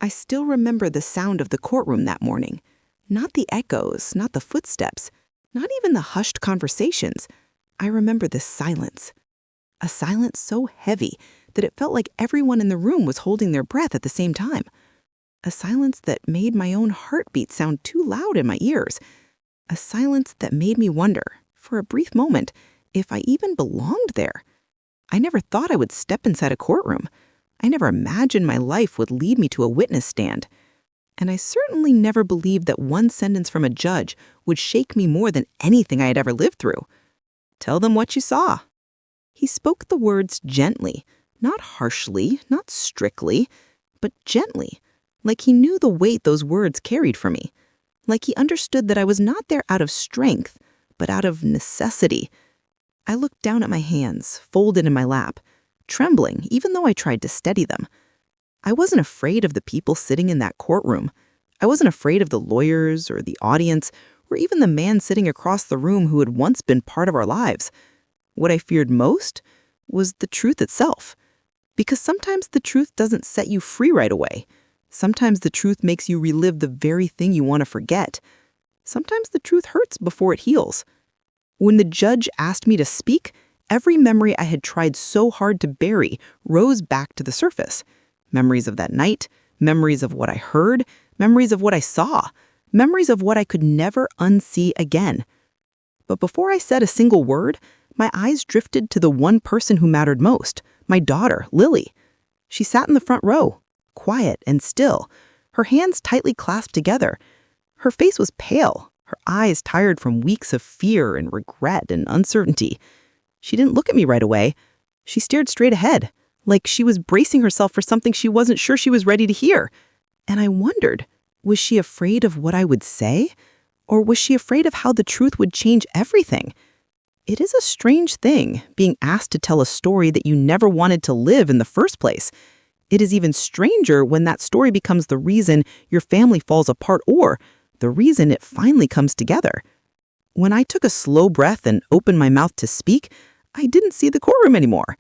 I still remember the sound of the courtroom that morning. Not the echoes, not the footsteps, not even the hushed conversations. I remember this silence. A silence so heavy that it felt like everyone in the room was holding their breath at the same time. A silence that made my own heartbeat sound too loud in my ears. A silence that made me wonder, for a brief moment, if I even belonged there. I never thought I would step inside a courtroom. I never imagined my life would lead me to a witness stand. And I certainly never believed that one sentence from a judge would shake me more than anything I had ever lived through. Tell them what you saw. He spoke the words gently, not harshly, not strictly, but gently, like he knew the weight those words carried for me, like he understood that I was not there out of strength, but out of necessity. I looked down at my hands, folded in my lap, trembling even though I tried to steady them. I wasn't afraid of the people sitting in that courtroom. I wasn't afraid of the lawyers or the audience or even the man sitting across the room who had once been part of our lives. What I feared most was the truth itself. Because sometimes the truth doesn't set you free right away. Sometimes the truth makes you relive the very thing you want to forget. Sometimes the truth hurts before it heals. When the judge asked me to speak, every memory I had tried so hard to bury rose back to the surface. Memories of that night, memories of what I heard, memories of what I saw, memories of what I could never unsee again. But before I said a single word, my eyes drifted to the one person who mattered most, my daughter, Lily. She sat in the front row, quiet and still, her hands tightly clasped together. Her face was pale, her eyes tired from weeks of fear and regret and uncertainty. She didn't look at me right away. She stared straight ahead, like she was bracing herself for something she wasn't sure she was ready to hear. And I wondered, was she afraid of what I would say? Or was she afraid of how the truth would change everything? It is a strange thing, being asked to tell a story that you never wanted to live in the first place. It is even stranger when that story becomes the reason your family falls apart or the reason it finally comes together. When I took a slow breath and opened my mouth to speak, I didn't see the courtroom anymore.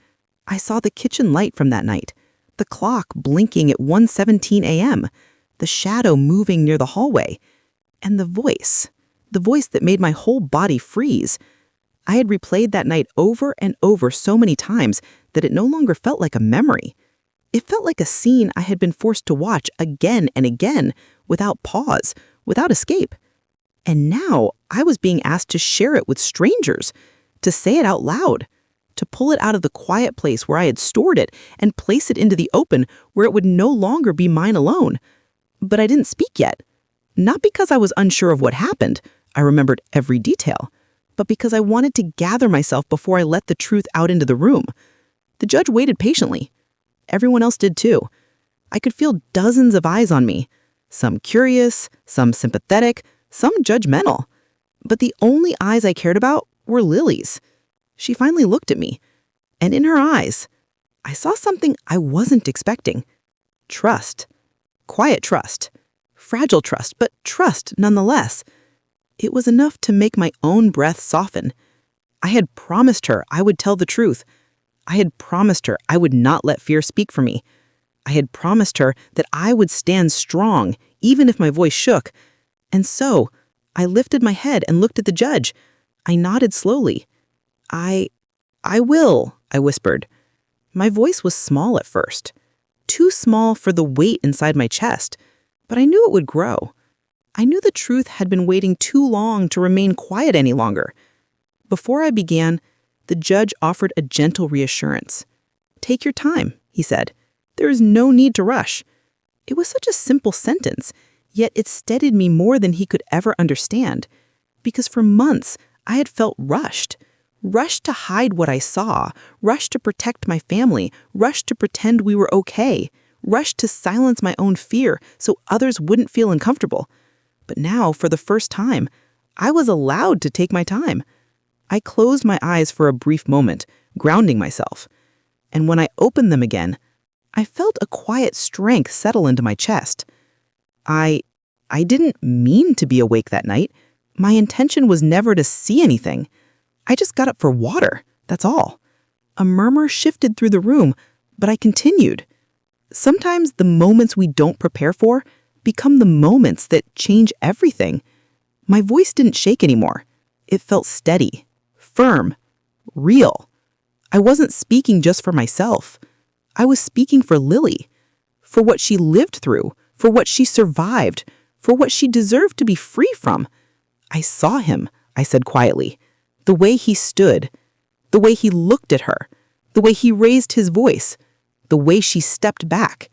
I saw the kitchen light from that night, the clock blinking at 1:17 a.m., the shadow moving near the hallway, and the voice that made my whole body freeze. I had replayed that night over and over so many times that it no longer felt like a memory. It felt like a scene I had been forced to watch again and again, without pause, without escape. And now I was being asked to share it with strangers, to say it out loud, to pull it out of the quiet place where I had stored it and place it into the open where it would no longer be mine alone. But I didn't speak yet. Not because I was unsure of what happened, I remembered every detail, but because I wanted to gather myself before I let the truth out into the room. The judge waited patiently. Everyone else did too. I could feel dozens of eyes on me, some curious, some sympathetic, some judgmental. But the only eyes I cared about were Lily's. She finally looked at me, and in her eyes, I saw something I wasn't expecting. Trust. Quiet trust. Fragile trust, but trust nonetheless. It was enough to make my own breath soften. I had promised her I would tell the truth. I had promised her I would not let fear speak for me. I had promised her that I would stand strong, even if my voice shook. And so, I lifted my head and looked at the judge. I nodded slowly. I will, I whispered. My voice was small at first. Too small for the weight inside my chest. But I knew it would grow. I knew the truth had been waiting too long to remain quiet any longer. Before I began, the judge offered a gentle reassurance. Take your time, he said. There is no need to rush. It was such a simple sentence, yet it steadied me more than he could ever understand. Because for months, I had felt rushed to hide what I saw, rushed to protect my family, rushed to pretend we were okay, rushed to silence my own fear so others wouldn't feel uncomfortable. But now, for the first time, I was allowed to take my time. I closed my eyes for a brief moment, grounding myself. And when I opened them again, I felt a quiet strength settle into my chest. I didn't mean to be awake that night. My intention was never to see anything. I just got up for water, that's all. A murmur shifted through the room, but I continued. Sometimes the moments we don't prepare for become the moments that change everything. My voice didn't shake anymore. It felt steady, firm, real. I wasn't speaking just for myself. I was speaking for Lily, for what she lived through, for what she survived, for what she deserved to be free from. I saw him, I said quietly. The way he stood, the way he looked at her, the way he raised his voice, the way she stepped back.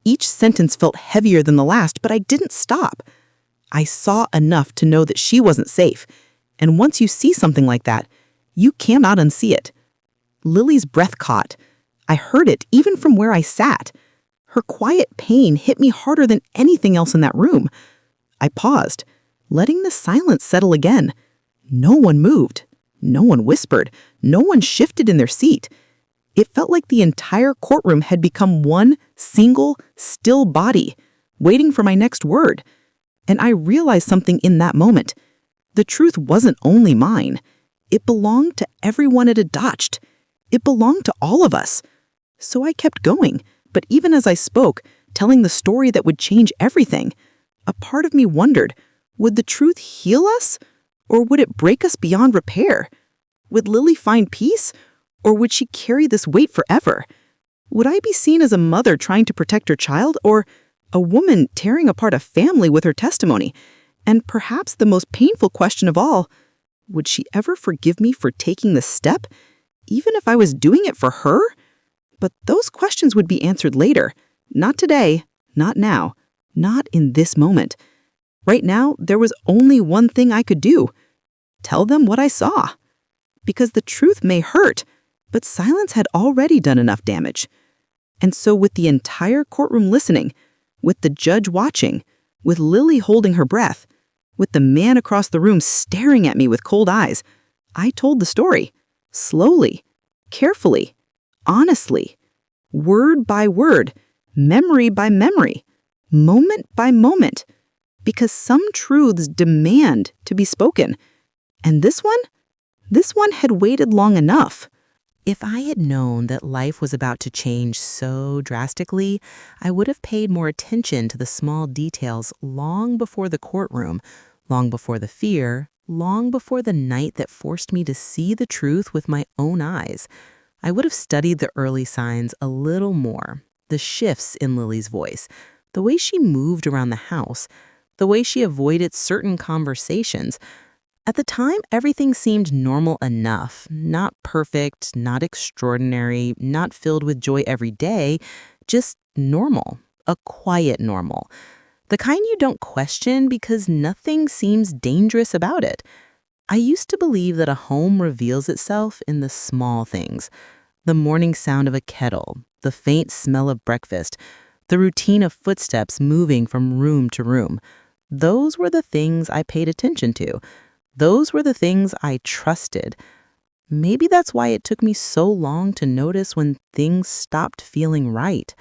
Each sentence felt heavier than the last, but I didn't stop. I saw enough to know that she wasn't safe. And once you see something like that, you cannot unsee it. Lily's breath caught. I heard it even from where I sat. Her quiet pain hit me harder than anything else in that room. I paused, letting the silence settle again. No one moved. No one whispered. No one shifted in their seat. It felt like the entire courtroom had become one single, still body, waiting for my next word. And I realized something in that moment. The truth wasn't only mine. It belonged to everyone it had touched. It belonged to all of us. So I kept going, but even as I spoke, telling the story that would change everything, a part of me wondered, would the truth heal us? Or would it break us beyond repair? Would Lily find peace? Or would she carry this weight forever? Would I be seen as a mother trying to protect her child, or a woman tearing apart a family with her testimony? And perhaps the most painful question of all, would she ever forgive me for taking this step, even if I was doing it for her? But those questions would be answered later. Not today, not now, not in this moment. Right now, there was only one thing I could do. Tell them what I saw. Because the truth may hurt, but silence had already done enough damage. And so with the entire courtroom listening, with the judge watching, with Lily holding her breath, with the man across the room staring at me with cold eyes, I told the story, slowly, carefully, honestly, word by word, memory by memory, moment by moment, because some truths demand to be spoken. And this one had waited long enough. If I had known that life was about to change so drastically, I would have paid more attention to the small details long before the courtroom, long before the fear, long before the night that forced me to see the truth with my own eyes. I would have studied the early signs a little more, the shifts in Lily's voice, the way she moved around the house, the way she avoided certain conversations. At the time, everything seemed normal enough, not perfect, not extraordinary, not filled with joy every day, just normal, a quiet normal. The kind you don't question because nothing seems dangerous about it. I used to believe that a home reveals itself in the small things. The morning sound of a kettle, the faint smell of breakfast, the routine of footsteps moving from room to room. Those were the things I paid attention to. Those were the things I trusted. Maybe that's why it took me so long to notice when things stopped feeling right.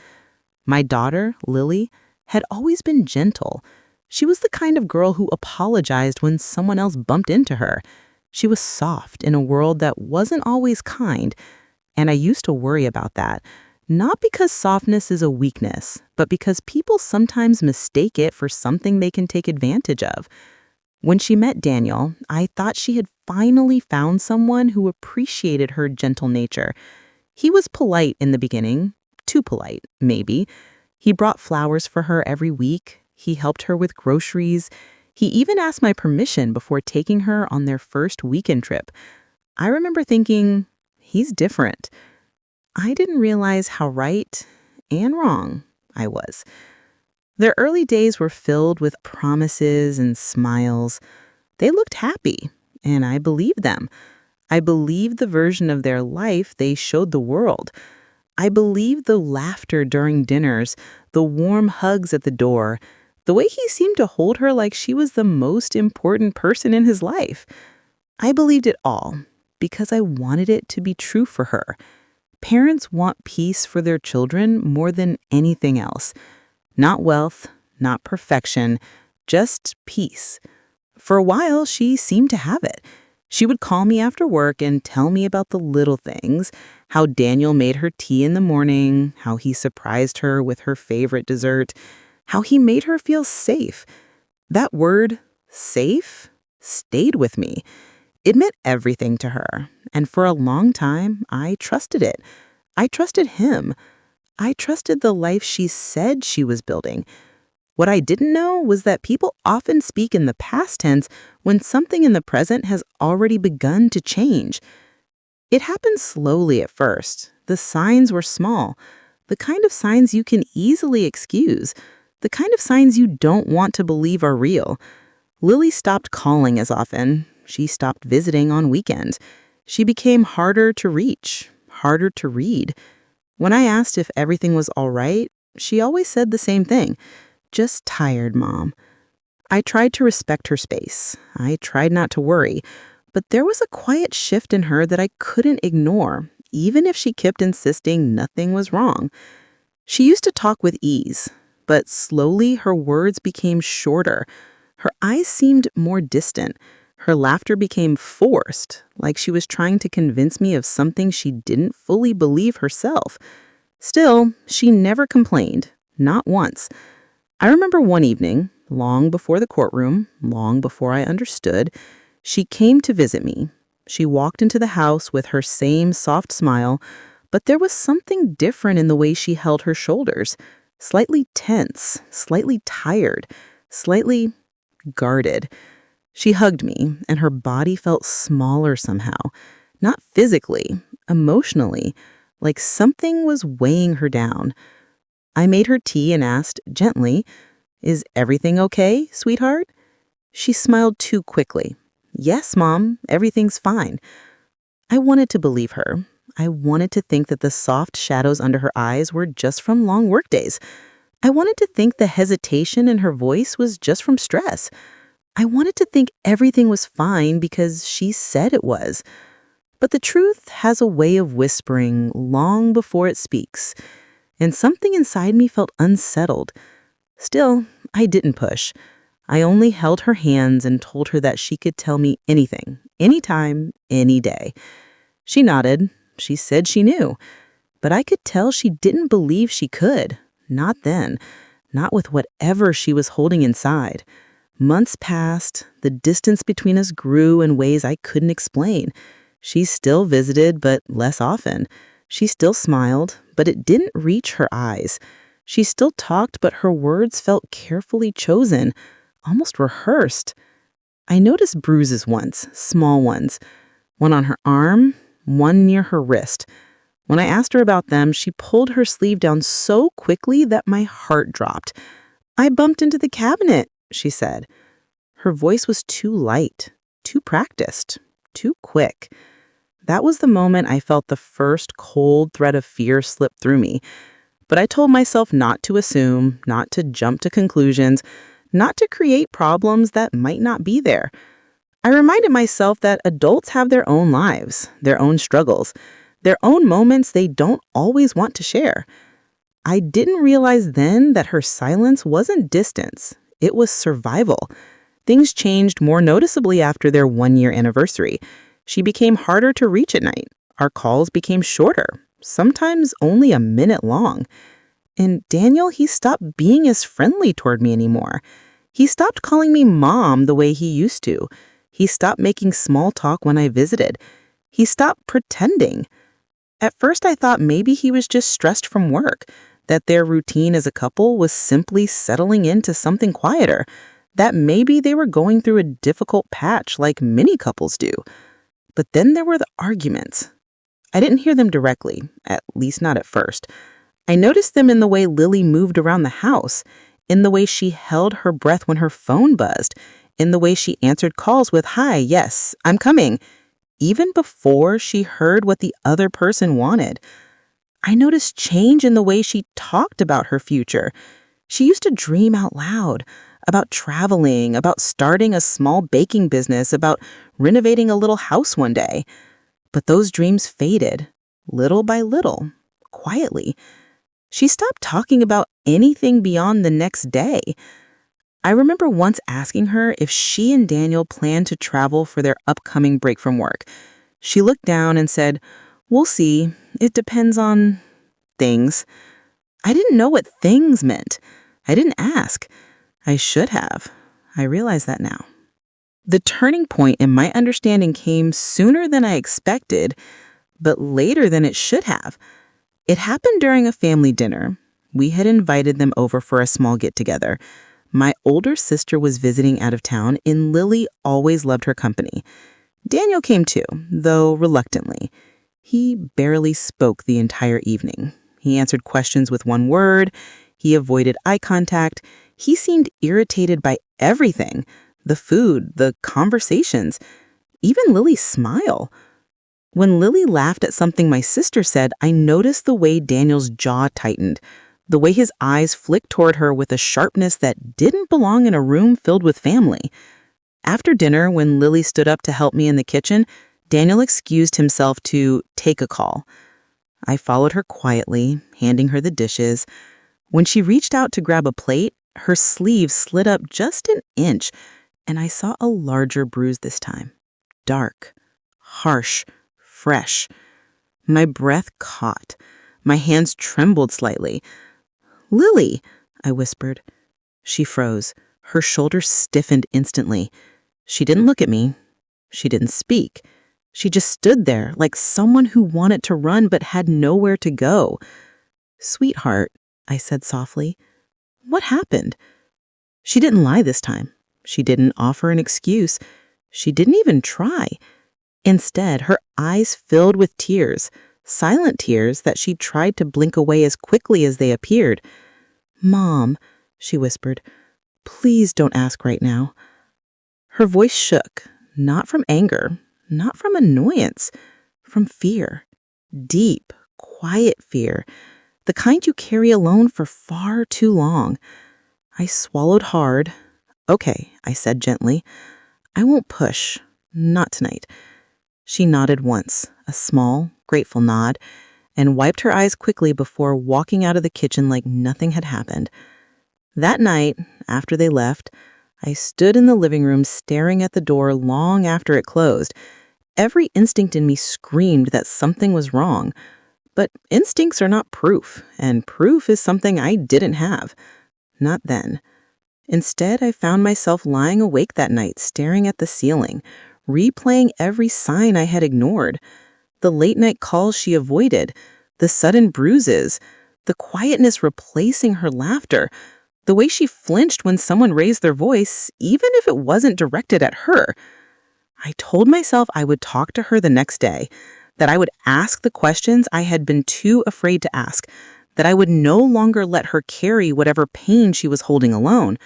My daughter, Lily, had always been gentle. She was the kind of girl who apologized when someone else bumped into her. She was soft in a world that wasn't always kind, and I used to worry about that. Not because softness is a weakness, but because people sometimes mistake it for something they can take advantage of. When she met Daniel, I thought she had finally found someone who appreciated her gentle nature. He was polite in the beginning, too polite, maybe. He brought flowers for her every week. He helped her with groceries. He even asked my permission before taking her on their first weekend trip. I remember thinking, he's different. I didn't realize how right and wrong I was. Their early days were filled with promises and smiles. They looked happy, and I believed them. I believed the version of their life they showed the world. I believed the laughter during dinners, the warm hugs at the door, the way he seemed to hold her like she was the most important person in his life. I believed it all because I wanted it to be true for her. Parents want peace for their children more than anything else. Not wealth, not perfection, just peace. For a while, she seemed to have it. She would call me after work and tell me about the little things, how Daniel made her tea in the morning, how he surprised her with her favorite dessert, how he made her feel safe. That word, safe, stayed with me. It meant everything to her, and for a long time, I trusted it. I trusted him. I trusted the life she said she was building. What I didn't know was that people often speak in the past tense when something in the present has already begun to change. It happened slowly at first. The signs were small, the kind of signs you can easily excuse, the kind of signs you don't want to believe are real. Lily stopped calling as often. She stopped visiting on weekends. She became harder to reach, harder to read. When I asked if everything was all right, she always said the same thing. Just tired, Mom. I tried to respect her space. I tried not to worry. But there was a quiet shift in her that I couldn't ignore, even if she kept insisting nothing was wrong. She used to talk with ease, but slowly her words became shorter. Her eyes seemed more distant. Her laughter became forced, like she was trying to convince me of something she didn't fully believe herself. Still, she never complained, not once. I remember one evening, long before the courtroom, long before I understood, she came to visit me. She walked into the house with her same soft smile, but there was something different in the way she held her shoulders, slightly tense, slightly tired, slightly guarded. She hugged me, and her body felt smaller somehow, not physically, emotionally, like something was weighing her down. I made her tea and asked, gently, "Is everything okay, sweetheart?" She smiled too quickly. "Yes, Mom, everything's fine." I wanted to believe her. I wanted to think that the soft shadows under her eyes were just from long workdays. I wanted to think the hesitation in her voice was just from stress. I wanted to think everything was fine because she said it was. But the truth has a way of whispering long before it speaks, and something inside me felt unsettled. Still, I didn't push. I only held her hands and told her that she could tell me anything, anytime, any day. She nodded. She said she knew. But I could tell she didn't believe she could. Not then. Not with whatever she was holding inside. Months passed. The distance between us grew in ways I couldn't explain. She still visited, but less often. She still smiled, but it didn't reach her eyes. She still talked, but her words felt carefully chosen, almost rehearsed. I noticed bruises once, small ones. One on her arm, one near her wrist. When I asked her about them, she pulled her sleeve down so quickly that my heart dropped. "I bumped into the cabinet," she said. Her voice was too light, too practiced, too quick. That was the moment I felt the first cold thread of fear slip through me. But I told myself not to assume, not to jump to conclusions, not to create problems that might not be there. I reminded myself that adults have their own lives, their own struggles, their own moments they don't always want to share. I didn't realize then that her silence wasn't distance. It was survival. Things changed more noticeably after their one-year anniversary. She became harder to reach at night. Our calls became shorter, sometimes only a minute long. And Daniel, he stopped being as friendly toward me anymore. He stopped calling me Mom the way he used to. He stopped making small talk when I visited. He stopped pretending. At first, I thought maybe he was just stressed from work, that their routine as a couple was simply settling into something quieter, that maybe they were going through a difficult patch like many couples do. But then there were the arguments. I didn't hear them directly, at least not at first. I noticed them in the way Lily moved around the house, in the way she held her breath when her phone buzzed, in the way she answered calls with, "Hi, yes, I'm coming," even before she heard what the other person wanted. I noticed change in the way she talked about her future. She used to dream out loud about traveling, about starting a small baking business, about renovating a little house one day. But those dreams faded, little by little, quietly. She stopped talking about anything beyond the next day. I remember once asking her if she and Daniel planned to travel for their upcoming break from work. She looked down and said, "We'll see. It depends on things." I didn't know what things meant. I didn't ask. I should have. I realize that now. The turning point in my understanding came sooner than I expected, but later than it should have. It happened during a family dinner. We had invited them over for a small get-together. My older sister was visiting out of town, and Lily always loved her company. Daniel came too, though reluctantly. He barely spoke the entire evening. He answered questions with one word. He avoided eye contact. He seemed irritated by everything: the food, the conversations, even Lily's smile. When Lily laughed at something my sister said, I noticed the way Daniel's jaw tightened, the way his eyes flicked toward her with a sharpness that didn't belong in a room filled with family. After dinner, when Lily stood up to help me in the kitchen, Daniel excused himself to take a call. I followed her quietly, handing her the dishes. When she reached out to grab a plate, her sleeve slid up just an inch, and I saw a larger bruise this time. Dark, harsh, fresh. My breath caught. My hands trembled slightly. "Lily," I whispered. She froze. Her shoulders stiffened instantly. She didn't look at me. She didn't speak. She just stood there like someone who wanted to run but had nowhere to go. "Sweetheart," I said softly, "what happened?" She didn't lie this time. She didn't offer an excuse. She didn't even try. Instead, her eyes filled with tears, silent tears that she tried to blink away as quickly as they appeared. "Mom," she whispered, "please don't ask right now." Her voice shook, not from anger, not from annoyance, from fear. Deep, quiet fear, the kind you carry alone for far too long. I swallowed hard. "Okay," I said gently. "I won't push. Not tonight." She nodded once, a small, grateful nod, and wiped her eyes quickly before walking out of the kitchen like nothing had happened. That night, after they left, I stood in the living room staring at the door long after it closed. Every instinct in me screamed that something was wrong. But instincts are not proof, and proof is something I didn't have. Not then. Instead, I found myself lying awake that night, staring at the ceiling, replaying every sign I had ignored. The late-night calls she avoided, the sudden bruises, the quietness replacing her laughter, the way she flinched when someone raised their voice, even if it wasn't directed at her. I told myself I would talk to her the next day, that I would ask the questions I had been too afraid to ask, that I would no longer let her carry whatever pain she was holding alone.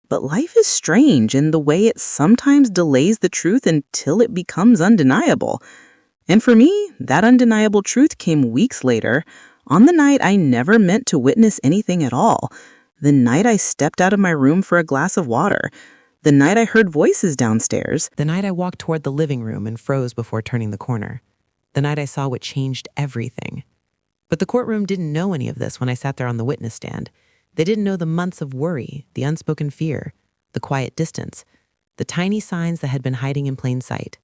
But life is strange in the way it sometimes delays the truth until it becomes undeniable. And for me, that undeniable truth came weeks later, on the night I never meant to witness anything at all, the night I stepped out of my room for a glass of water, the night I heard voices downstairs, the night I walked toward the living room and froze before turning the corner, the night I saw what changed everything. But the courtroom didn't know any of this when I sat there on the witness stand. They didn't know the months of worry, the unspoken fear, the quiet distance, the tiny signs that had been hiding in plain sight.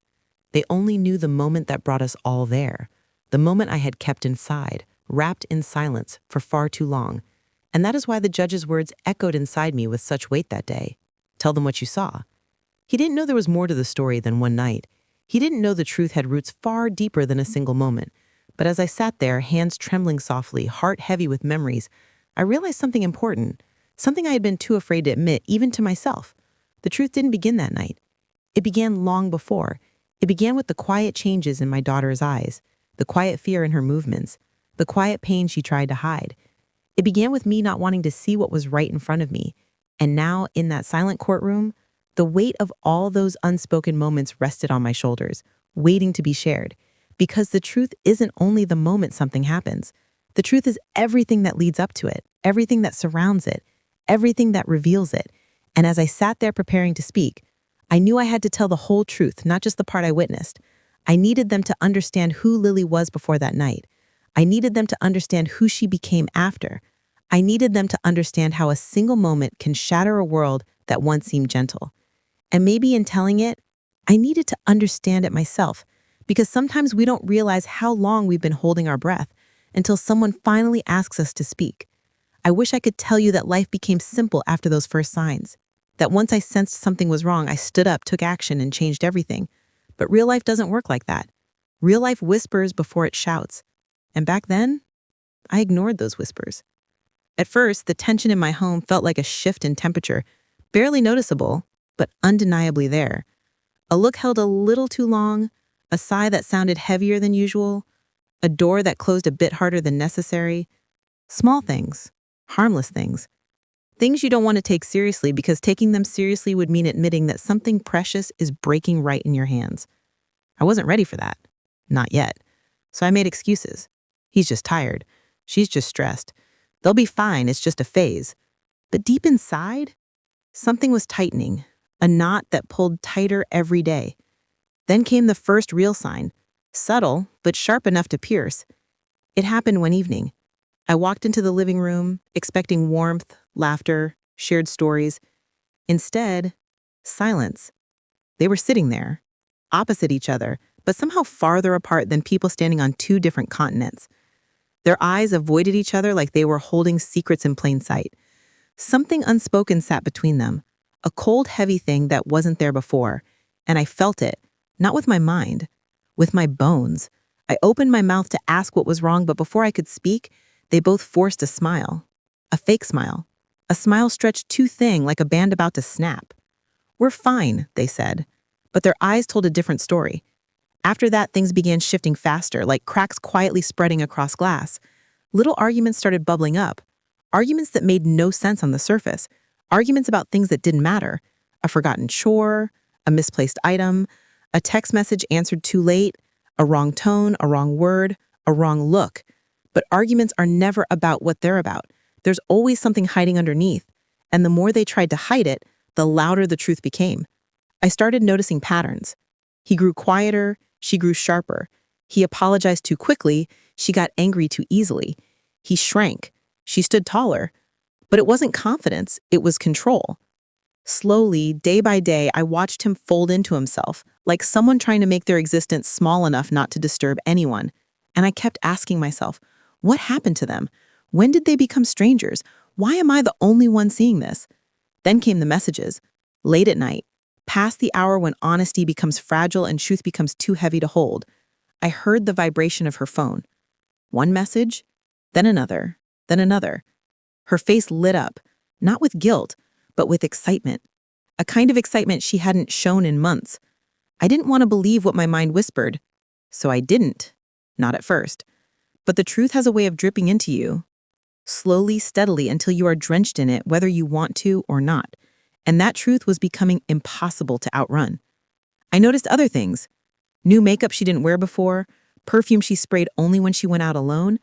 They only knew the moment that brought us all there, the moment I had kept inside, wrapped in silence for far too long. And that is why the judge's words echoed inside me with such weight that day. Tell them what you saw. He didn't know there was more to the story than one night. He didn't know the truth had roots far deeper than a single moment. But as I sat there, hands trembling softly, heart heavy with memories, I realized something important, something I had been too afraid to admit, even to myself. The truth didn't begin that night. It began long before. It began with the quiet changes in my daughter's eyes, the quiet fear in her movements, the quiet pain she tried to hide. It began with me not wanting to see what was right in front of me. And now, in that silent courtroom, the weight of all those unspoken moments rested on my shoulders, waiting to be shared. Because the truth isn't only the moment something happens. The truth is everything that leads up to it, everything that surrounds it, everything that reveals it. And as I sat there preparing to speak, I knew I had to tell the whole truth, not just the part I witnessed. I needed them to understand who Lily was before that night. I needed them to understand who she became after. I needed them to understand how a single moment can shatter a world that once seemed gentle. And maybe in telling it, I needed to understand it myself, because sometimes we don't realize how long we've been holding our breath until someone finally asks us to speak. I wish I could tell you that life became simple after those first signs, that once I sensed something was wrong, I stood up, took action, and changed everything. But real life doesn't work like that. Real life whispers before it shouts. And back then, I ignored those whispers. At first, the tension in my home felt like a shift in temperature, barely noticeable, but undeniably there. A look held a little too long, a sigh that sounded heavier than usual, a door that closed a bit harder than necessary. Small things, harmless things. Things you don't want to take seriously because taking them seriously would mean admitting that something precious is breaking right in your hands. I wasn't ready for that. Not yet. So I made excuses. He's just tired. She's just stressed. They'll be fine, it's just a phase. But deep inside, something was tightening, a knot that pulled tighter every day. Then came the first real sign, subtle but sharp enough to pierce. It happened one evening. I walked into the living room, expecting warmth, laughter, shared stories. Instead, silence. They were sitting there, opposite each other, but somehow farther apart than people standing on two different continents. Their eyes avoided each other like they were holding secrets in plain sight. Something unspoken sat between them, a cold, heavy thing that wasn't there before, and I felt it, not with my mind, with my bones. I opened my mouth to ask what was wrong, but before I could speak, they both forced a smile. A fake smile. A smile stretched too thin, like a band about to snap. "We're fine," they said, but their eyes told a different story. After that, things began shifting faster, like cracks quietly spreading across glass. Little arguments started bubbling up. Arguments that made no sense on the surface. Arguments about things that didn't matter. A forgotten chore, a misplaced item, a text message answered too late, a wrong tone, a wrong word, a wrong look. But arguments are never about what they're about. There's always something hiding underneath. And the more they tried to hide it, the louder the truth became. I started noticing patterns. He grew quieter, she grew sharper. He apologized too quickly, she got angry too easily. He shrank, she stood taller. But it wasn't confidence, it was control. Slowly, day by day, I watched him fold into himself, like someone trying to make their existence small enough not to disturb anyone. And I kept asking myself, what happened to them? When did they become strangers? Why am I the only one seeing this? Then came the messages. Late at night, past the hour when honesty becomes fragile and truth becomes too heavy to hold. I heard the vibration of her phone. One message, then another, then another. Her face lit up, not with guilt, but with excitement. A kind of excitement she hadn't shown in months. I didn't want to believe what my mind whispered, so I didn't. Not at first. But the truth has a way of dripping into you, slowly, steadily, until you are drenched in it, whether you want to or not. And that truth was becoming impossible to outrun. I noticed other things. New makeup she didn't wear before, perfume she sprayed only when she went out alone,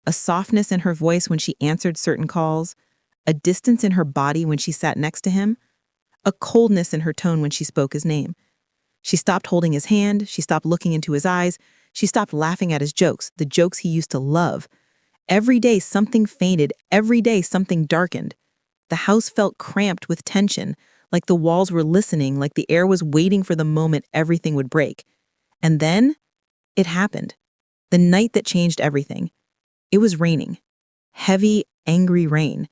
a softness in her voice when she answered certain calls, a distance in her body when she sat next to him, a coldness in her tone when she spoke his name. She stopped holding his hand, she stopped looking into his eyes, she stopped laughing at his jokes, the jokes he used to love. Every day something fainted, every day something darkened. The house felt cramped with tension, like the walls were listening, like the air was waiting for the moment everything would break. And then, it happened. The night that changed everything. It was raining. Heavy, angry rain.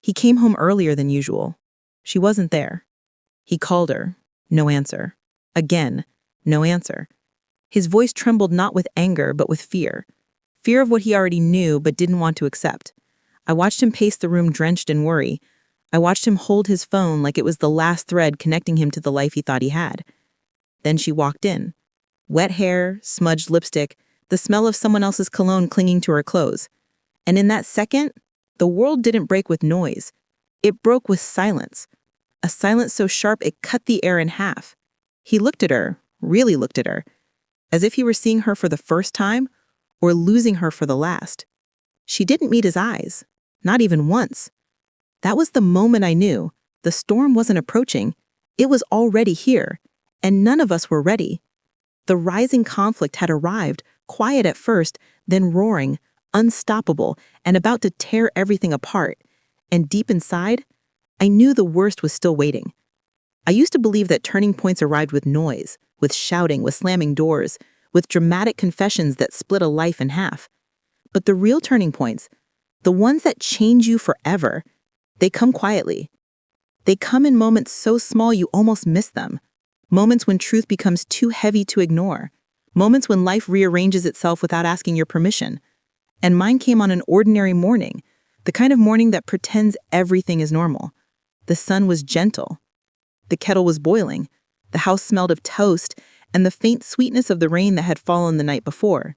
He came home earlier than usual. She wasn't there. He called her. No answer. Again, no answer. His voice trembled not with anger, but with fear. Fear of what he already knew but didn't want to accept. I watched him pace the room drenched in worry. I watched him hold his phone like it was the last thread connecting him to the life he thought he had. Then she walked in. Wet hair, smudged lipstick, the smell of someone else's cologne clinging to her clothes. And in that second, the world didn't break with noise. It broke with silence. A silence so sharp it cut the air in half. He looked at her, really looked at her, as if he were seeing her for the first time or losing her for the last. She didn't meet his eyes, not even once. That was the moment I knew the storm wasn't approaching, it was already here, and none of us were ready. The rising conflict had arrived, quiet at first, then roaring, unstoppable, and about to tear everything apart. And deep inside, I knew the worst was still waiting. I used to believe that turning points arrived with noise, with shouting, with slamming doors, with dramatic confessions that split a life in half. But the real turning points, the ones that change you forever, they come quietly. They come in moments so small you almost miss them. Moments when truth becomes too heavy to ignore. Moments when life rearranges itself without asking your permission. And mine came on an ordinary morning, the kind of morning that pretends everything is normal. The sun was gentle. The kettle was boiling. The house smelled of toast and the faint sweetness of the rain that had fallen the night before.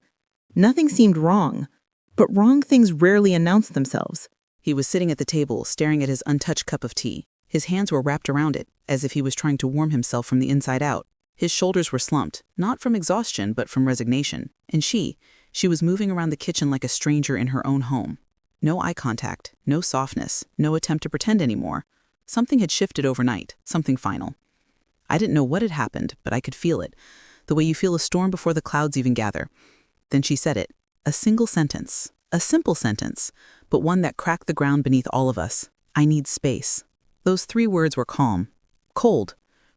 Nothing seemed wrong, but wrong things rarely announce themselves. He was sitting at the table, staring at his untouched cup of tea. His hands were wrapped around it, as if he was trying to warm himself from the inside out. His shoulders were slumped, not from exhaustion, but from resignation. And she was moving around the kitchen like a stranger in her own home. No eye contact, no softness, no attempt to pretend anymore. Something had shifted overnight, something final. I didn't know what had happened, but I could feel it, the way you feel a storm before the clouds even gather. Then she said it, a single sentence, a simple sentence, but one that cracked the ground beneath all of us. I need space. Those 3 words were calm, cold,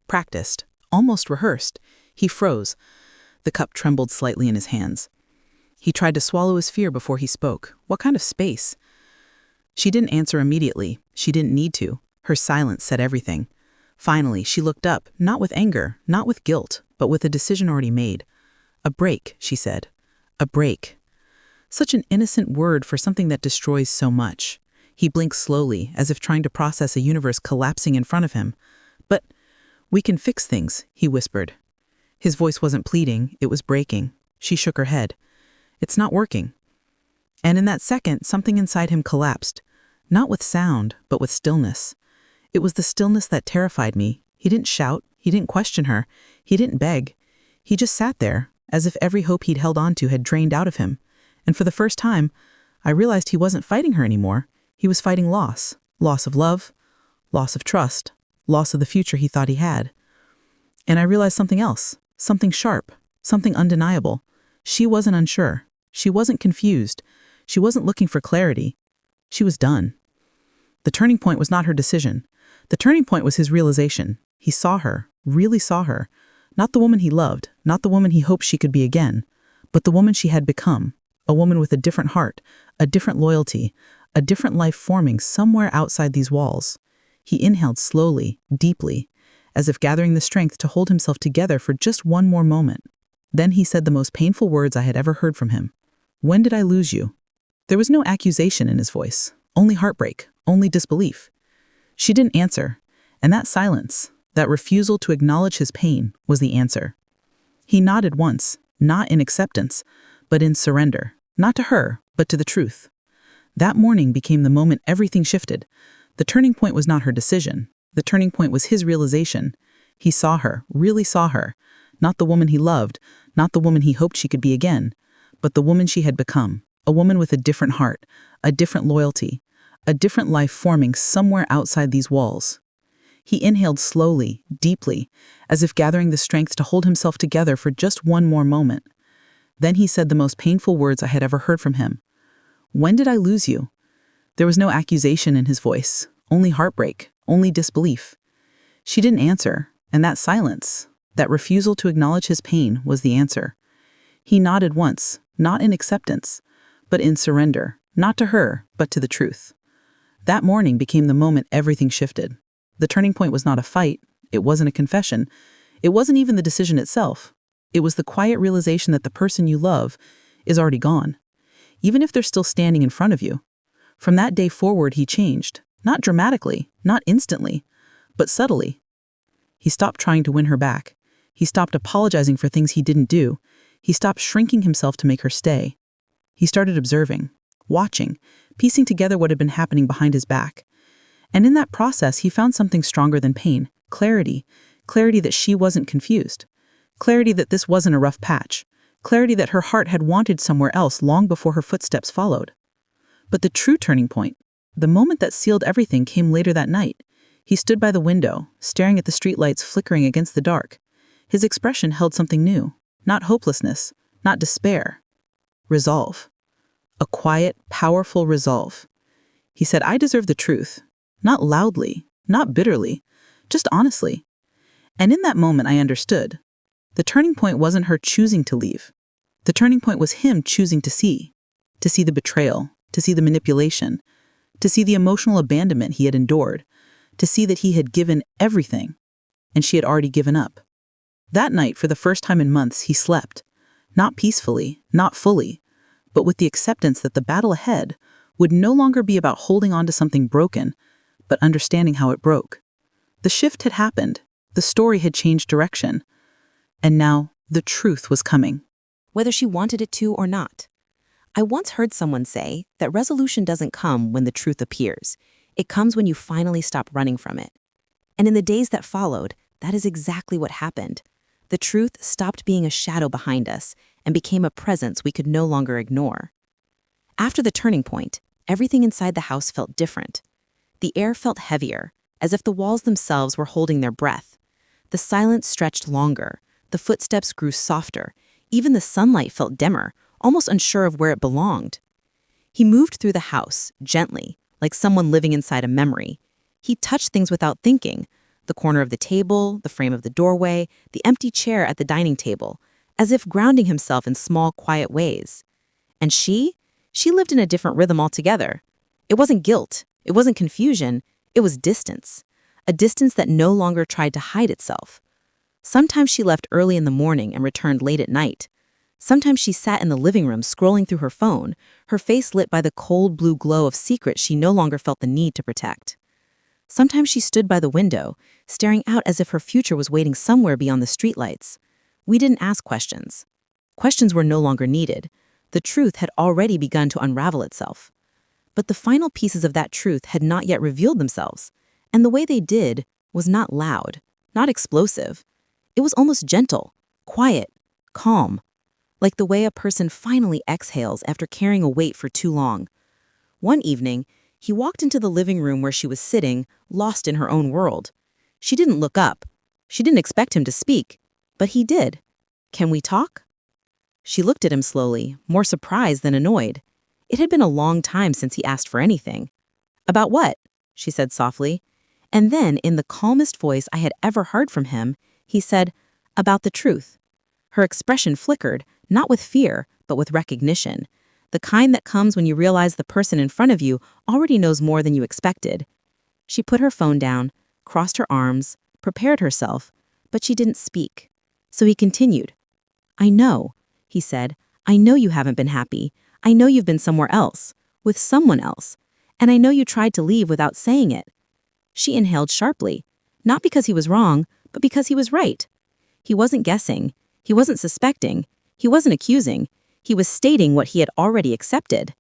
practiced, almost rehearsed. He froze. The cup trembled slightly in his hands. He tried to swallow his fear before he spoke. What kind of space? She didn't answer immediately. She didn't need to. Her silence said everything. Finally, she looked up, not with anger, not with guilt, but with a decision already made. A break, she said. A break. Such an innocent word for something that destroys so much. He blinked slowly, as if trying to process a universe collapsing in front of him. But we can fix things, he whispered. His voice wasn't pleading, it was breaking. She shook her head. It's not working. And in that second, something inside him collapsed. Not with sound, but with stillness. It was the stillness that terrified me. He didn't shout, he didn't question her, he didn't beg. He just sat there, as if every hope he'd held on to had drained out of him. And for the first time, I realized he wasn't fighting her anymore. He was fighting loss. Loss of love, loss of trust, loss of the future he thought he had. And I realized something else, something sharp, something undeniable. She wasn't unsure. She wasn't confused. She wasn't looking for clarity. She was done. The turning point was not her decision. The turning point was his realization. He saw her, really saw her. Not the woman he loved, not the woman he hoped she could be again, but the woman she had become. A woman with a different heart, a different loyalty, a different life forming somewhere outside these walls. He inhaled slowly, deeply, as if gathering the strength to hold himself together for just one more moment. Then he said the most painful words I had ever heard from him. When did I lose you? There was no accusation in his voice, only heartbreak, only disbelief. She didn't answer, and that silence, that refusal to acknowledge his pain, was the answer. He nodded once, not in acceptance, but in surrender, not to her, but to the truth. That morning became the moment everything shifted. The turning point was not her decision. The turning point was his realization. He saw her, really saw her, not the woman he loved, not the woman he hoped she could be again, but the woman she had become, a woman with a different heart, a different loyalty, a different life forming somewhere outside these walls. He inhaled slowly, deeply, as if gathering the strength to hold himself together for just one more moment. Then he said the most painful words I had ever heard from him. When did I lose you? There was no accusation in his voice, only heartbreak, only disbelief. She didn't answer, and that silence, that refusal to acknowledge his pain, was the answer. He nodded once, not in acceptance, but in surrender, not to her, but to the truth. That morning became the moment everything shifted. The turning point was not a fight, it wasn't a confession, it wasn't even the decision itself. It was the quiet realization that the person you love is already gone, even if they're still standing in front of you. From that day forward, he changed, not dramatically, not instantly, but subtly. He stopped trying to win her back. He stopped apologizing for things he didn't do. He stopped shrinking himself to make her stay. He started observing, watching, piecing together what had been happening behind his back. And in that process, he found something stronger than pain, clarity, clarity that she wasn't confused, clarity that this wasn't a rough patch, clarity that her heart had wanted somewhere else long before her footsteps followed. But the true turning point, the moment that sealed everything, came later that night. He stood by the window, staring at the streetlights flickering against the dark. His expression held something new, not hopelessness, not despair. Resolve. a quiet, powerful resolve. He said, "I deserve the truth. Not loudly, not bitterly, just honestly." And in that moment, I understood. The turning point wasn't her choosing to leave. The turning point was him choosing to see the betrayal, to see the manipulation, to see the emotional abandonment he had endured, to see that he had given everything, and she had already given up. That night, for the first time in months, he slept. Not peacefully, not fully, but with the acceptance that the battle ahead would no longer be about holding on to something broken, but understanding how it broke. The shift had happened. The story had changed direction. And now, the truth was coming. Whether she wanted it to or not. I once heard someone say that resolution doesn't come when the truth appears. It comes when you finally stop running from it. And in the days that followed, that is exactly what happened. The truth stopped being a shadow behind us and became a presence we could no longer ignore. After the turning point, everything inside the house felt different. The air felt heavier, as if the walls themselves were holding their breath. The silence stretched longer, the footsteps grew softer, even the sunlight felt dimmer, almost unsure of where it belonged. He moved through the house, gently, like someone living inside a memory. He touched things without thinking, the corner of the table, the frame of the doorway, the empty chair at the dining table, as if grounding himself in small, quiet ways. And she lived in a different rhythm altogether. It wasn't guilt, it wasn't confusion, it was distance. A distance that no longer tried to hide itself. Sometimes she left early in the morning and returned late at night. Sometimes she sat in the living room scrolling through her phone, her face lit by the cold blue glow of secrets she no longer felt the need to protect. Sometimes she stood by the window, staring out as if her future was waiting somewhere beyond the streetlights. We didn't ask questions. Questions were no longer needed. The truth had already begun to unravel itself. But the final pieces of that truth had not yet revealed themselves, and the way they did was not loud, not explosive. It was almost gentle, quiet, calm, like the way a person finally exhales after carrying a weight for too long. One evening, he walked into the living room where she was sitting, lost in her own world. She didn't look up. She didn't expect him to speak, but he did. "Can we talk?" She looked at him slowly, more surprised than annoyed. It had been a long time since he asked for anything. "About what?" she said softly. And then, in the calmest voice I had ever heard from him, he said, "About the truth." Her expression flickered, not with fear, but with recognition. The kind that comes when you realize the person in front of you already knows more than you expected. She put her phone down, crossed her arms, prepared herself, but she didn't speak. So he continued. "I know," he said. "I know you haven't been happy. I know you've been somewhere else, with someone else. And I know you tried to leave without saying it." She inhaled sharply, not because he was wrong, but because he was right. He wasn't guessing. He wasn't suspecting. He wasn't accusing. He was stating what he had already accepted.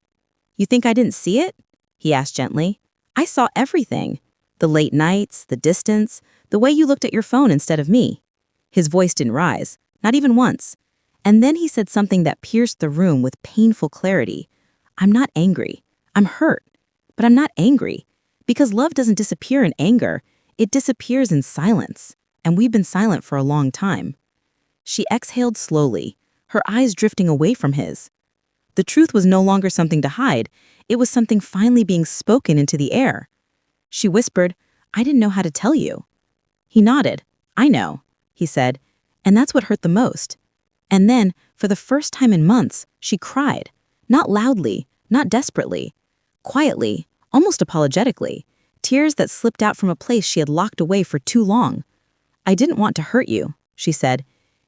"You think I didn't see it?" he asked gently. "I saw everything. The late nights, the distance, the way you looked at your phone instead of me." His voice didn't rise, not even once. And then he said something that pierced the room with painful clarity. "I'm not angry. I'm hurt. But I'm not angry. Because love doesn't disappear in anger. It disappears in silence. And we've been silent for a long time." She exhaled slowly, her eyes drifting away from his. The truth was no longer something to hide. It was something finally being spoken into the air. She whispered, "I didn't know how to tell you." He nodded. "I know," he said, and that's what hurt the most. And then, for the first time in months, she cried. Not loudly, not desperately. Quietly, almost apologetically. Tears that slipped out from a place she had locked away for too long. "I didn't want to hurt you," she said.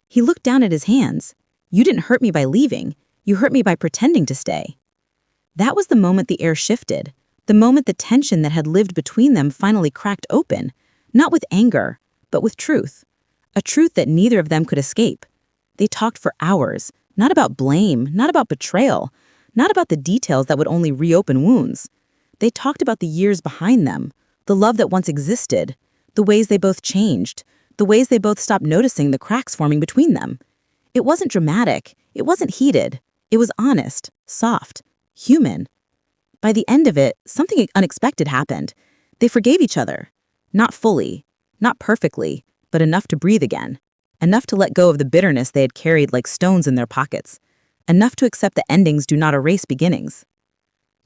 He looked down at his hands. "You didn't hurt me by leaving. You hurt me by pretending to stay." That was the moment the air shifted. The moment the tension that had lived between them finally cracked open. Not with anger, but with truth. A truth that neither of them could escape. They talked for hours, not about blame, not about betrayal, not about the details that would only reopen wounds. They talked about the years behind them, the love that once existed, the ways they both changed, the ways they both stopped noticing the cracks forming between them. It wasn't dramatic, it wasn't heated, it was honest, soft, human. By the end of it, something unexpected happened. They forgave each other. Not fully, not perfectly, but enough to breathe again. Enough to let go of the bitterness they had carried like stones in their pockets. enough to accept that endings do not erase beginnings.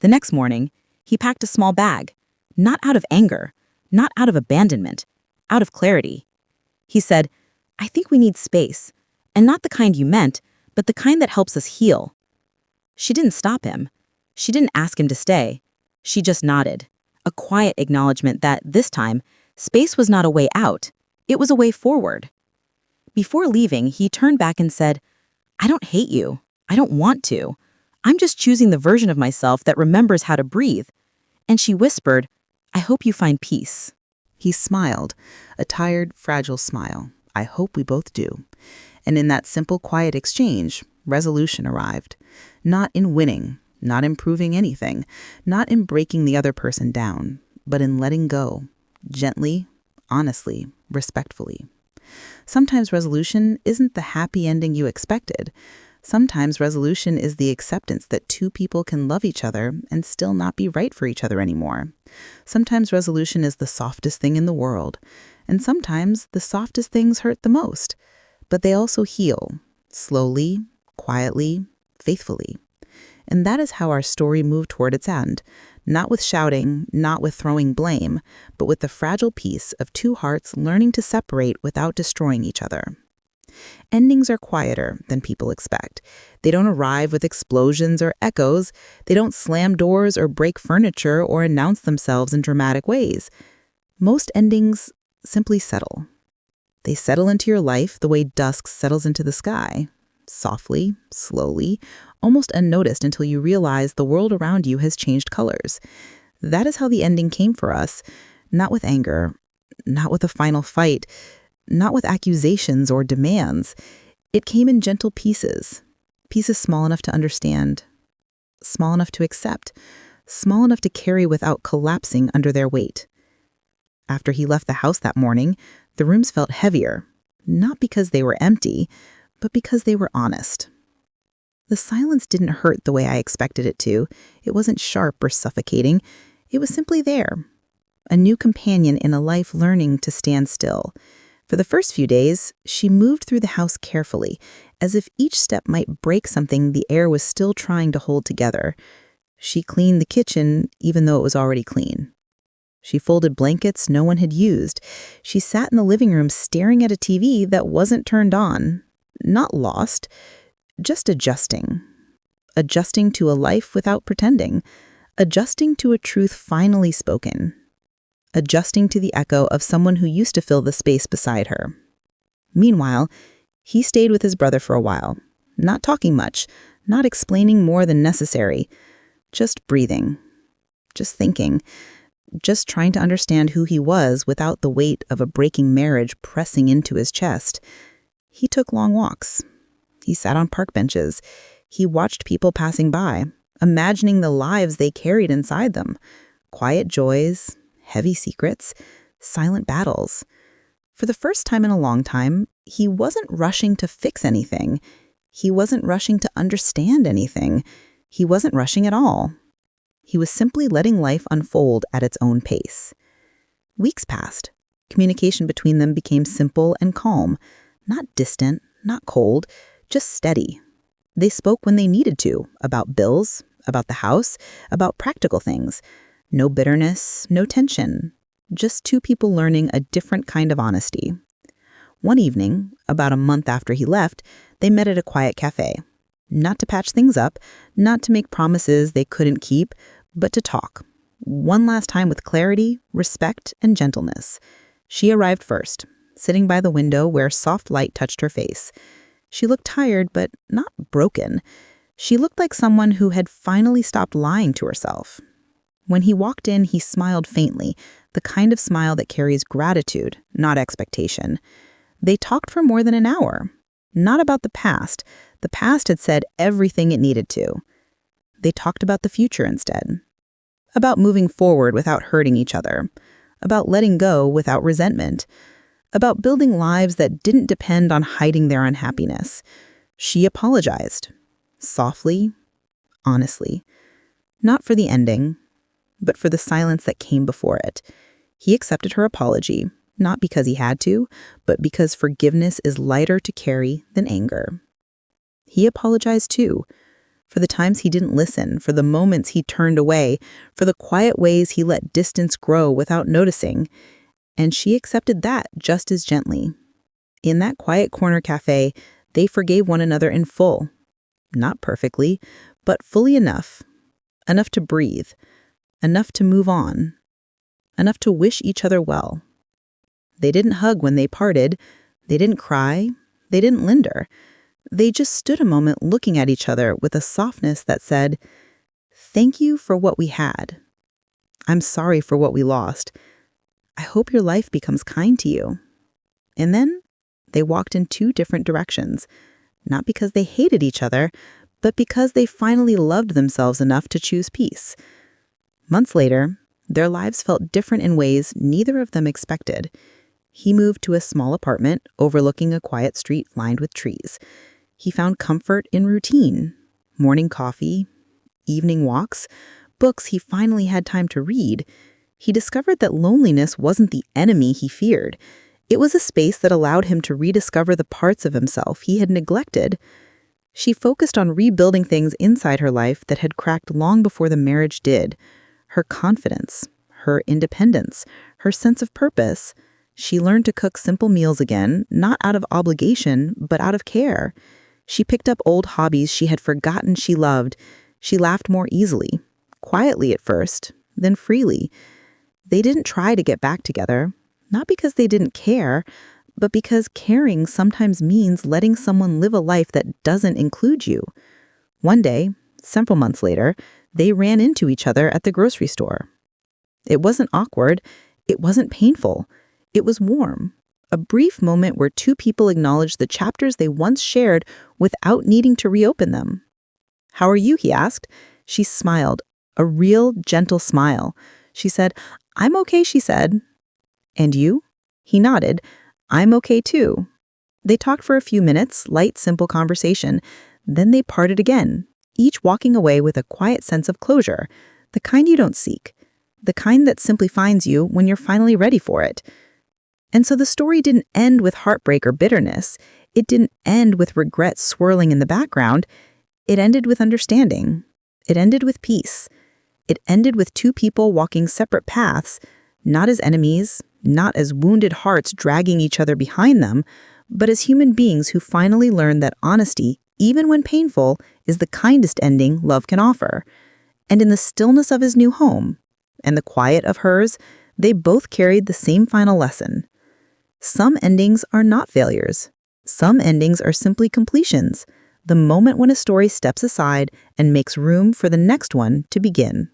The next morning, he packed a small bag, not out of anger, not out of abandonment, out of clarity. He said, "I think we need space, and not the kind you meant, but the kind that helps us heal." She didn't stop him. She didn't ask him to stay. She just nodded, a quiet acknowledgement that, this time, space was not a way out, it was a way forward. Before leaving, he turned back and said, "I don't hate you. I don't want to. I'm just choosing the version of myself that remembers how to breathe." And she whispered, "I hope you find peace." He smiled, a tired, fragile smile. "I hope we both do." And in that simple, quiet exchange, resolution arrived. Not in winning, not in proving anything, not in breaking the other person down, but in letting go, gently, honestly, respectfully. Sometimes resolution isn't the happy ending you expected. Sometimes resolution is the acceptance that two people can love each other and still not be right for each other anymore. Sometimes resolution is the softest thing in the world, and sometimes the softest things hurt the most. But they also heal, slowly, quietly, faithfully. And that is how our story moved toward its end, not with shouting, not with throwing blame, but with the fragile peace of two hearts learning to separate without destroying each other. Endings are quieter than people expect. They don't arrive with explosions or echoes. They don't slam doors or break furniture or announce themselves in dramatic ways. Most endings simply settle. They settle into your life the way dusk settles into the sky, softly, slowly, almost unnoticed until you realize the world around you has changed colors. That is how the ending came for us, not with anger, not with a final fight, not with accusations or demands. It came in gentle pieces, pieces small enough to understand, small enough to accept, small enough to carry without collapsing under their weight. After he left the house that morning, the rooms felt heavier, not because they were empty, but because they were honest. The silence didn't hurt the way I expected it to. It wasn't sharp or suffocating. It was simply there, a new companion in a life learning to stand still. For the first few days, she moved through the house carefully, as if each step might break something the air was still trying to hold together. She cleaned the kitchen, even though it was already clean. She folded blankets no one had used. She sat in the living room staring at a TV that wasn't turned on, not lost, just adjusting. Adjusting to a life without pretending. Adjusting to a truth finally spoken. Adjusting to the echo of someone who used to fill the space beside her. Meanwhile, he stayed with his brother for a while, not talking much, not explaining more than necessary, just breathing, just thinking, just trying to understand who he was without the weight of a breaking marriage pressing into his chest. He took long walks. He sat on park benches. He watched people passing by, imagining the lives they carried inside them. Quiet joys, heavy secrets, silent battles. For the first time in a long time, he wasn't rushing to fix anything. He wasn't rushing to understand anything. He wasn't rushing at all. He was simply letting life unfold at its own pace. Weeks passed. Communication between them became simple and calm, not distant, not cold, just steady. They spoke when they needed to, about bills, about the house, about practical things. No bitterness, no tension, just two people learning a different kind of honesty. One evening, about a month after he left, they met at a quiet cafe. Not to patch things up, not to make promises they couldn't keep, but to talk. One last time with clarity, respect, and gentleness. She arrived first, sitting by the window where soft light touched her face. She looked tired, but not broken. She looked like someone who had finally stopped lying to herself. When he walked in, he smiled faintly, the kind of smile that carries gratitude, not expectation. They talked for more than an hour. Not about the past. The past had said everything it needed to. They talked about the future instead. About moving forward without hurting each other. About letting go without resentment. About building lives that didn't depend on hiding their unhappiness. She apologized. Softly, honestly. Not for the ending, but for the silence that came before it. He accepted her apology, not because he had to, but because forgiveness is lighter to carry than anger. He apologized too, for the times he didn't listen, for the moments he turned away, for the quiet ways he let distance grow without noticing. And she accepted that just as gently. In that quiet corner cafe, they forgave one another in full. Not perfectly, but fully enough. Enough to breathe. Enough to move on. Enough to wish each other well. They didn't hug when they parted. They didn't cry. They didn't linger. They just stood a moment looking at each other with a softness that said, "Thank you for what we had. I'm sorry for what we lost. I hope your life becomes kind to you." And then they walked in two different directions, not because they hated each other, but because they finally loved themselves enough to choose peace. Months later, their lives felt different in ways neither of them expected. He moved to a small apartment overlooking a quiet street lined with trees. He found comfort in routine, morning coffee, evening walks, books he finally had time to read. He discovered that loneliness wasn't the enemy he feared. It was a space that allowed him to rediscover the parts of himself he had neglected. She focused on rebuilding things inside her life that had cracked long before the marriage did. Her confidence, her independence, her sense of purpose. She learned to cook simple meals again, not out of obligation, but out of care. She picked up old hobbies she had forgotten she loved. She laughed more easily, quietly at first, then freely. They didn't try to get back together, not because they didn't care, but because caring sometimes means letting someone live a life that doesn't include you. One day, several months later, they ran into each other at the grocery store. It wasn't awkward. It wasn't painful. It was warm. A brief moment where two people acknowledged the chapters they once shared without needing to reopen them. "How are you?" he asked. She smiled, a real, gentle smile. She said, "I'm okay," she said. "And you?" He nodded. "I'm okay too." They talked for a few minutes, light, simple conversation. Then they parted again, each walking away with a quiet sense of closure, the kind you don't seek, the kind that simply finds you when you're finally ready for it. And so the story didn't end with heartbreak or bitterness. It didn't end with regret swirling in the background. It ended with understanding. It ended with peace. It ended with two people walking separate paths, not as enemies, not as wounded hearts dragging each other behind them, but as human beings who finally learned that honesty, even when painful, is the kindest ending love can offer. And in the stillness of his new home, and the quiet of hers, they both carried the same final lesson. Some endings are not failures. Some endings are simply completions, the moment when a story steps aside and makes room for the next one to begin.